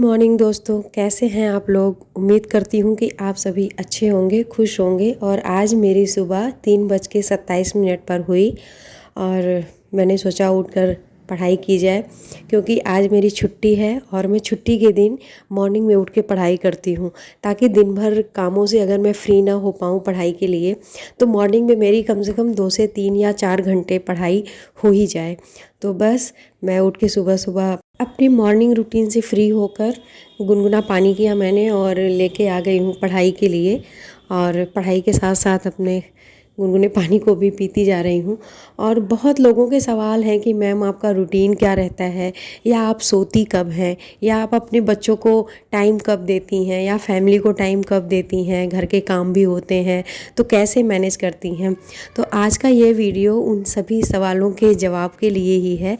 Morning दोस्तों, कैसे हैं आप लोग। उम्मीद करती हूँ कि आप सभी अच्छे होंगे, खुश होंगे। और आज मेरी सुबह 3:27 पर हुई और मैंने सोचा उठकर पढ़ाई की जाए, क्योंकि आज मेरी छुट्टी है और मैं छुट्टी के दिन मॉर्निंग में उठ के पढ़ाई करती हूँ, ताकि दिन भर कामों से अगर मैं फ्री ना हो पाऊँ पढ़ाई के लिए, तो मॉर्निंग में मेरी कम से कम 2 से 3 या 4 घंटे पढ़ाई हो ही जाए। तो बस मैं उठ के सुबह सुबह अपनी मॉर्निंग रूटीन से फ्री होकर गुनगुना पानी किया मैंने और लेके आ गई हूँ पढ़ाई के लिए। और पढ़ाई के साथ साथ अपने गुनगुने पानी को भी पीती जा रही हूँ। और बहुत लोगों के सवाल हैं कि मैम आपका रूटीन क्या रहता है, या आप सोती कब हैं, या आप अपने बच्चों को टाइम कब देती हैं, या फैमिली को टाइम कब देती हैं, घर के काम भी होते हैं तो कैसे मैनेज करती हैं। तो आज का ये वीडियो उन सभी सवालों के जवाब के लिए ही है।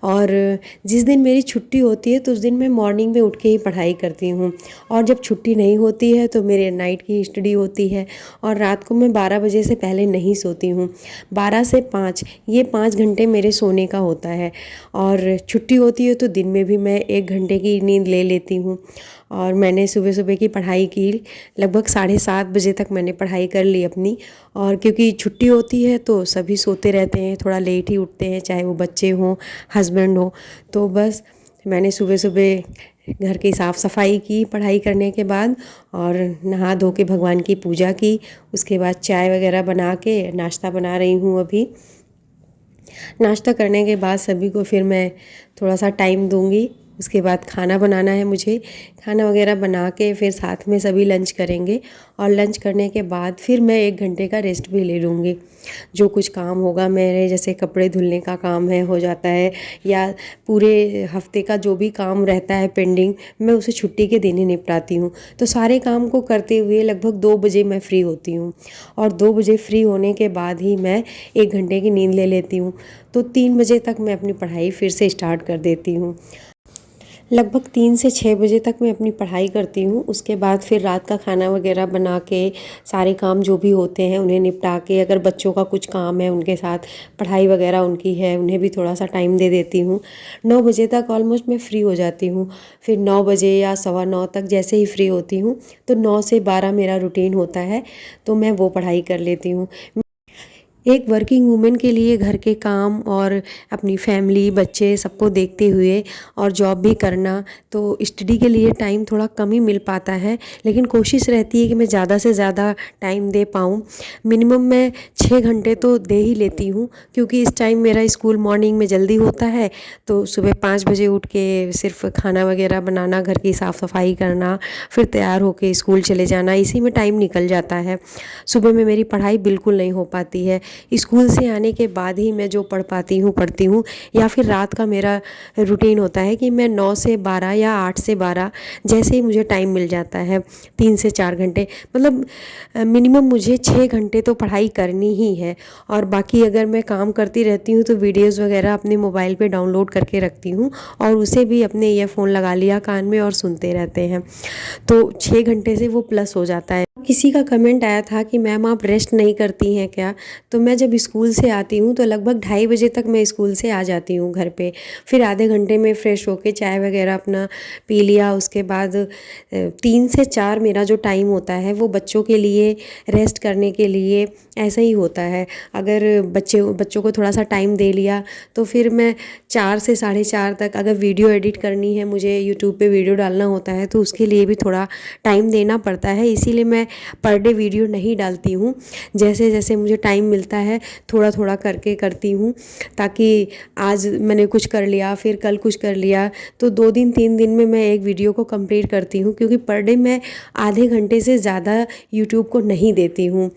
और जिस दिन मेरी छुट्टी होती है तो उस दिन मैं मॉर्निंग में उठ के ही पढ़ाई करती हूँ, और जब छुट्टी नहीं होती है तो मेरे नाइट की स्टडी होती है। और रात को मैं 12 बजे से पहले नहीं सोती हूँ। 12 से 5 ये 5 घंटे मेरे सोने का होता है। और छुट्टी होती है तो दिन में भी मैं 1 घंटे की नींद ले लेती हूँ। और मैंने सुबह सुबह की पढ़ाई की, लगभग 7:30 बजे तक मैंने पढ़ाई कर ली अपनी। और क्योंकि छुट्टी होती है तो सभी सोते रहते हैं, थोड़ा लेट ही उठते हैं, चाहे वो बच्चे हों, हस्बैंड हो। तो बस मैंने सुबह सुबह घर की साफ़ सफाई की पढ़ाई करने के बाद, और नहा धो के भगवान की पूजा की। उसके बाद चाय वगैरह बना के नाश्ता बना रही हूँ अभी। नाश्ता करने के बाद सभी को फिर मैं थोड़ा सा टाइम दूंगी। उसके बाद खाना बनाना है मुझे। खाना वगैरह बना के फिर साथ में सभी लंच करेंगे, और लंच करने के बाद फिर मैं 1 घंटे का रेस्ट भी ले लूँगी। जो कुछ काम होगा मेरे, जैसे कपड़े धुलने का काम है हो जाता है, या पूरे हफ्ते का जो भी काम रहता है पेंडिंग, मैं उसे छुट्टी के दिन ही निपटाती हूँ। तो सारे काम को करते हुए लगभग 2 बजे मैं फ्री होती हूँ। और 2 बजे फ्री होने के बाद ही मैं 1 घंटे की नींद ले लेती हूँ। तो 3 बजे तक मैं अपनी पढ़ाई फिर से स्टार्ट कर देती हूँ। लगभग 3 से 6 बजे तक मैं अपनी पढ़ाई करती हूँ। उसके बाद फिर रात का खाना वगैरह बना के सारे काम जो भी होते हैं उन्हें निपटा के, अगर बच्चों का कुछ काम है उनके साथ पढ़ाई वगैरह उनकी है, उन्हें भी थोड़ा सा टाइम दे देती हूँ। 9 बजे तक ऑलमोस्ट मैं फ्री हो जाती हूँ। फिर 9 बजे या 9:15 तक जैसे ही फ्री होती हूँ, तो 9 से 12 मेरा रूटीन होता है, तो मैं वो पढ़ाई कर लेती हूँ। एक वर्किंग वूमेन के लिए घर के काम और अपनी फैमिली, बच्चे सबको देखते हुए और जॉब भी करना, तो स्टडी के लिए टाइम थोड़ा कम ही मिल पाता है। लेकिन कोशिश रहती है कि मैं ज़्यादा से ज़्यादा टाइम दे पाऊँ। मिनिमम मैं 6 घंटे तो दे ही लेती हूँ, क्योंकि इस टाइम मेरा स्कूल मॉर्निंग में जल्दी होता है। तो सुबह 5 बजे उठ के सिर्फ खाना वगैरह बनाना, घर की साफ़ सफाई करना, फिर तैयार होके स्कूल चले जाना, इसी में टाइम निकल जाता है। सुबह में मेरी पढ़ाई बिल्कुल नहीं हो पाती है। स्कूल से आने के बाद ही मैं जो पढ़ पाती हूँ पढ़ती हूँ, या फिर रात का मेरा रूटीन होता है कि मैं 9 से 12 या 8 से 12 जैसे ही मुझे टाइम मिल जाता है, 3 से 4 घंटे, मतलब मिनिमम मुझे 6 घंटे तो पढ़ाई करनी ही है। और बाकी अगर मैं काम करती रहती हूँ तो वीडियोज़ वगैरह अपने मोबाइल पे डाउनलोड करके रखती हूँ, और उसे भी अपने ईयरफोन लगा लिया कान में और सुनते रहते हैं। तो 6 घंटे से वो प्लस हो जाता है। किसी का कमेंट आया था कि मैम आप रेस्ट नहीं करती हैं क्या। तो मैं जब स्कूल से आती हूँ तो लगभग 2:30 बजे तक मैं स्कूल से आ जाती हूँ घर पे। फिर आधे घंटे में फ़्रेश होके चाय वगैरह अपना पी लिया। उसके बाद 3 से 4 मेरा जो टाइम होता है वो बच्चों के लिए, रेस्ट करने के लिए ऐसा ही होता है। अगर बच्चों को थोड़ा सा टाइम दे लिया तो फिर मैं 4 से 4:30 तक, अगर वीडियो एडिट करनी है, मुझे यूट्यूब पे वीडियो डालना होता है, तो उसके लिए भी थोड़ा टाइम देना पड़ता है। इसीलिए मैं पर डे वीडियो नहीं डालती हूँ। जैसे जैसे मुझे टाइम मिलता है थोड़ा थोड़ा करके करती हूँ, ताकि आज मैंने कुछ कर लिया, फिर कल कुछ कर लिया, तो 2 दिन 3 दिन में मैं एक वीडियो को कंप्लीट करती हूँ। क्योंकि पर डे मैं आधे घंटे से ज़्यादा यूट्यूब को नहीं देती हूँ।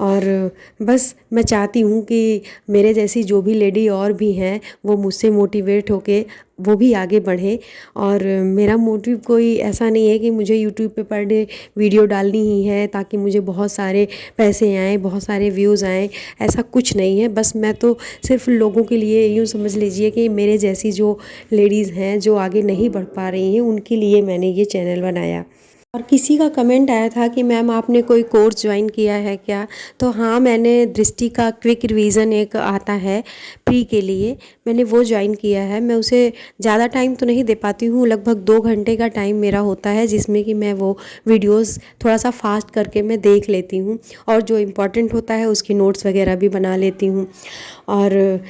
और बस मैं चाहती हूँ कि मेरे जैसी जो भी लेडी और भी हैं वो मुझसे मोटिवेट होके वो भी आगे बढ़े। और मेरा मोटिव कोई ऐसा नहीं है कि मुझे यूट्यूब पे पर डे वीडियो डालनी ही है ताकि मुझे बहुत सारे पैसे आएँ, बहुत सारे व्यूज़ आएँ, ऐसा कुछ नहीं है। बस मैं तो सिर्फ लोगों के लिए, यूँ समझ लीजिए कि मेरे जैसी जो लेडीज़ हैं जो आगे नहीं बढ़ पा रही हैं, उनके लिए मैंने ये चैनल बनाया। और किसी का कमेंट आया था कि मैम आपने कोई कोर्स ज्वाइन किया है क्या? तो हाँ, मैंने दृष्टि का क्विक रिवीजन एक आता है प्री के लिए, मैंने वो ज्वाइन किया है। मैं उसे ज़्यादा टाइम तो नहीं दे पाती हूँ, लगभग 2 घंटे का टाइम मेरा होता है जिसमें कि मैं वो वीडियोस थोड़ा सा फास्ट करके मैं देख लेती हूँ और जो इम्पोर्टेंट होता है उसकी नोट्स वगैरह भी बना लेती हूँ। और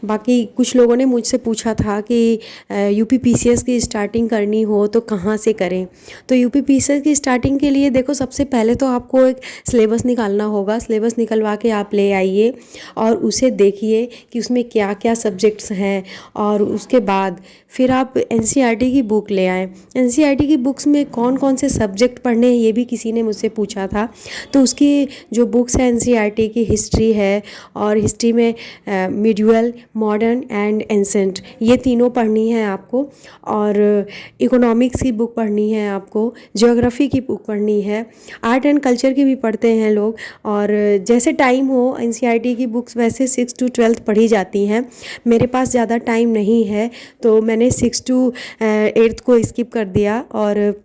बाकी कुछ लोगों ने मुझसे पूछा था कि यूपीपीसीएस की स्टार्टिंग करनी हो तो कहाँ से करें? तो यूपीपीसीएस की स्टार्टिंग के लिए देखो, सबसे पहले तो आपको एक सिलेबस निकालना होगा। सिलेबस निकलवा के आप ले आइए और उसे देखिए कि उसमें क्या क्या सब्जेक्ट्स हैं, और उसके बाद फिर आप एनसीईआरटी की बुक ले आएँ। एनसीईआरटी की बुक्स में कौन कौन से सब्जेक्ट पढ़ने हैं ये भी किसी ने मुझसे पूछा था। तो उसकी जो बुक्स है एनसीईआरटी की, हिस्ट्री है, और हिस्ट्री में मिडिवल, मॉडर्न एंड एंसेंट, ये तीनों पढ़नी है आपको। और इकोनॉमिक्स की बुक पढ़नी है आपको, ज्योग्राफी की बुक पढ़नी है, आर्ट एंड कल्चर की भी पढ़ते हैं लोग। और जैसे टाइम हो, एनसीईआरटी की बुक्स वैसे 6 to 12 पढ़ी जाती हैं। मेरे पास ज़्यादा टाइम नहीं है तो मैंने 6 to 8 को स्किप कर दिया, और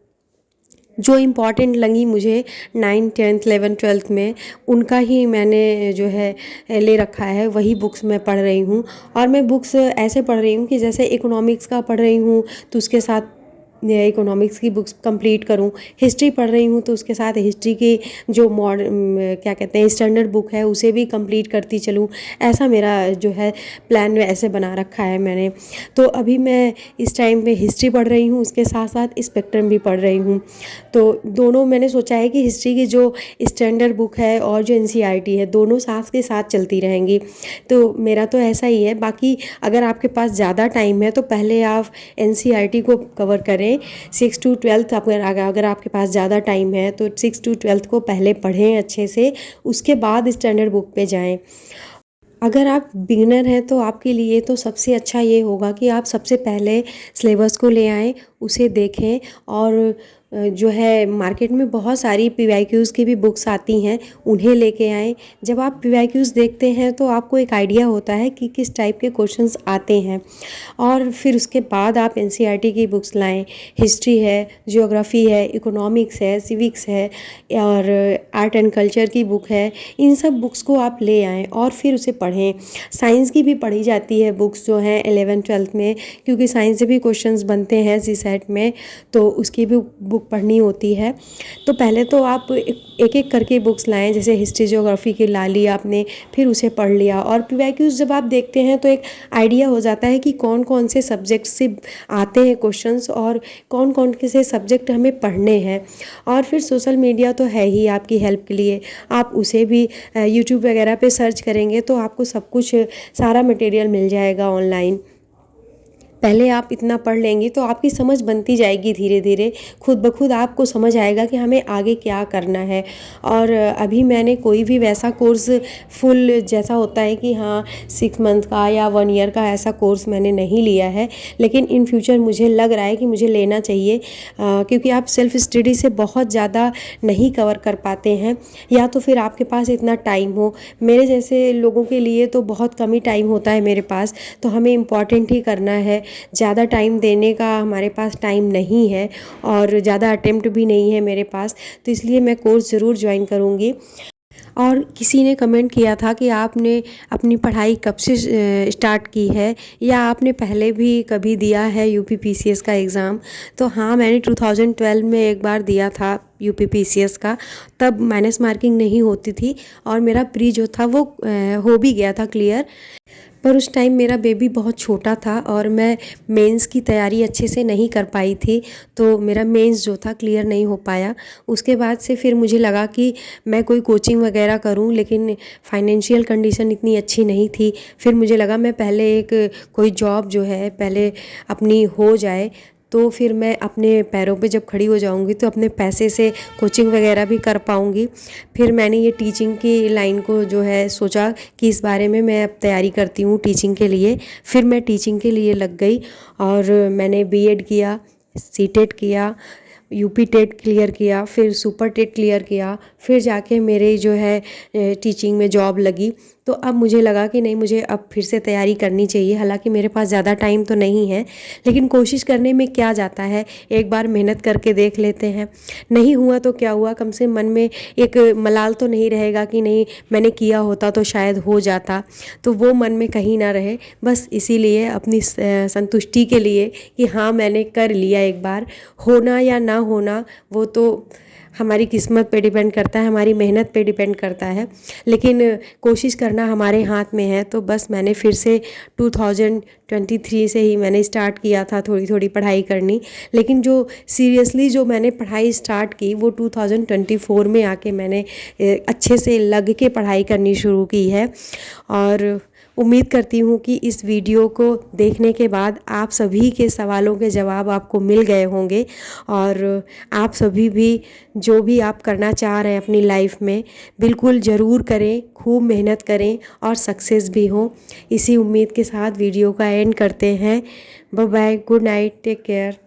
जो इम्पॉर्टेंट लगी मुझे 9, 10th, 11th, 12th में, उनका ही मैंने जो है ले रखा है, वही बुक्स मैं पढ़ रही हूँ। और मैं बुक्स ऐसे पढ़ रही हूँ कि जैसे इकोनॉमिक्स का पढ़ रही हूँ तो उसके साथ इकोनॉमिक्स की बुक्स कंप्लीट करूँ, हिस्ट्री पढ़ रही हूँ तो उसके साथ हिस्ट्री की जो क्या कहते हैं स्टैंडर्ड बुक है उसे भी कंप्लीट करती चलूँ। ऐसा मेरा जो है प्लान ऐसे बना रखा है मैंने। तो अभी मैं इस टाइम पे हिस्ट्री पढ़ रही हूँ, उसके साथ साथ स्पेक्ट्रम भी पढ़ रही हूँ। तो दोनों मैंने सोचा है कि हिस्ट्री की जो स्टैंडर्ड बुक है और जो एनसीईआरटी है, दोनों साथ के साथ चलती रहेंगी। तो मेरा तो ऐसा ही है। बाकी अगर आपके पास ज़्यादा टाइम है तो पहले आप एनसीईआरटी को कवर करें। 6 to 12 अगर आपके पास ज़्यादा टाइम है तो 6 to 12 को पहले पढ़ें अच्छे से, उसके बाद स्टैंडर्ड बुक पे जाएं। अगर आप बिगिनर हैं तो आपके लिए तो सबसे अच्छा ये होगा कि आप सबसे पहले सिलेबस को ले आएँ, उसे देखें। और जो है मार्केट में बहुत सारी पीवाईक्यूज़ की भी बुक्स आती हैं, उन्हें लेके आएँ। जब आप पीवाईक्यूज़ देखते हैं तो आपको एक आइडिया होता है कि किस टाइप के क्वेश्चंस आते हैं, और फिर उसके बाद आप एनसीईआरटी की बुक्स लाएँ। हिस्ट्री है, ज्योग्राफी है, इकोनॉमिक्स है, सिविक्स है, और आर्ट एंड कल्चर की बुक है। इन सब बुक्स को आप ले आएँ और फिर उसे पढ़ें। साइंस की भी पढ़ी जाती है बुक्स जो हैं 11th 12th में, क्योंकि साइंस से भी क्वेश्चंस बनते हैं जीसैट में, तो उसकी भी बुक पढ़नी होती है। तो पहले तो आप एक एक करके बुक्स लाएं, जैसे हिस्ट्री ज्योग्राफी की ला ली आपने, फिर उसे पढ़ लिया। और पीवाईक्यूज़ जब आप देखते हैं तो एक आइडिया हो जाता है कि कौन कौन से सब्जेक्ट से आते हैं क्वेश्चंस और कौन कौन से सब्जेक्ट हमें पढ़ने हैं। और फिर सोशल मीडिया तो है ही आपकी हेल्प के लिए, आप उसे भी यूट्यूब वगैरह पे सर्च करेंगे तो आपको सब कुछ सारा मटेरियल मिल जाएगा ऑनलाइन। पहले आप इतना पढ़ लेंगी तो आपकी समझ बनती जाएगी, धीरे धीरे खुद ब खुद आपको समझ आएगा कि हमें आगे क्या करना है। और अभी मैंने कोई भी वैसा कोर्स फुल जैसा होता है कि हाँ 6 मंथ का या 1 ईयर का, ऐसा कोर्स मैंने नहीं लिया है। लेकिन इन फ्यूचर मुझे लग रहा है कि मुझे लेना चाहिए, क्योंकि आप सेल्फ स्टडी से बहुत ज़्यादा नहीं कवर कर पाते हैं, या तो फिर आपके पास इतना टाइम हो। मेरे जैसे लोगों के लिए तो बहुत कम ही टाइम होता है मेरे पास, तो हमें इम्पॉर्टेंट ही करना है। ज़्यादा टाइम देने का हमारे पास टाइम नहीं है और ज़्यादा अटेम्प्ट भी नहीं है मेरे पास, तो इसलिए मैं कोर्स ज़रूर ज्वाइन करूँगी। और किसी ने कमेंट किया था कि आपने अपनी पढ़ाई कब से स्टार्ट की है, या आपने पहले भी कभी दिया है यूपीपीसीएस का एग्ज़ाम? तो हाँ, मैंने 2012 में एक बार दिया था यूपीपीसीएस का। तब माइनस मार्किंग नहीं होती थी और मेरा प्री जो था वो हो भी गया था क्लियर। पर उस टाइम मेरा बेबी बहुत छोटा था और मैं मेंस की तैयारी अच्छे से नहीं कर पाई थी, तो मेरा मेंस जो था क्लियर नहीं हो पाया। उसके बाद से फिर मुझे लगा कि मैं कोई कोचिंग वगैरह करूं, लेकिन फाइनेंशियल कंडीशन इतनी अच्छी नहीं थी। फिर मुझे लगा मैं पहले एक कोई जॉब जो है पहले अपनी हो जाए, तो फिर मैं अपने पैरों पे जब खड़ी हो जाऊंगी तो अपने पैसे से कोचिंग वगैरह भी कर पाऊंगी। फिर मैंने ये टीचिंग की लाइन को जो है सोचा कि इस बारे में मैं अब तैयारी करती हूँ टीचिंग के लिए। फिर मैं टीचिंग के लिए लग गई और मैंने बीएड किया, सीटेट किया, यूपी टेट क्लियर किया, फिर सुपर टेट क्लियर किया, फिर जाके मेरे जो है टीचिंग में जॉब लगी। तो अब मुझे लगा कि नहीं, मुझे अब फिर से तैयारी करनी चाहिए। हालांकि मेरे पास ज़्यादा टाइम तो नहीं है, लेकिन कोशिश करने में क्या जाता है, एक बार मेहनत करके देख लेते हैं। नहीं हुआ तो क्या हुआ, कम से मन में एक मलाल तो नहीं रहेगा कि नहीं मैंने किया होता तो शायद हो जाता। तो वो मन में कहीं ना रहे, बस इसीलिए अपनी संतुष्टि के लिए कि हाँ मैंने कर लिया एक बार। होना या ना होना वो तो हमारी किस्मत पे डिपेंड करता है, हमारी मेहनत पे डिपेंड करता है, लेकिन कोशिश करना हमारे हाथ में है। तो बस मैंने फिर से 2023 से ही मैंने स्टार्ट किया था थोड़ी थोड़ी पढ़ाई करनी। लेकिन जो सीरियसली जो मैंने पढ़ाई स्टार्ट की वो 2024 में आके मैंने अच्छे से लग के पढ़ाई करनी शुरू की है। और उम्मीद करती हूँ कि इस वीडियो को देखने के बाद आप सभी के सवालों के जवाब आपको मिल गए होंगे, और आप सभी भी जो भी आप करना चाह रहे हैं अपनी लाइफ में बिल्कुल ज़रूर करें, खूब मेहनत करें और सक्सेस भी हों। इसी उम्मीद के साथ वीडियो का एंड करते हैं। Bye bye, good night, take care.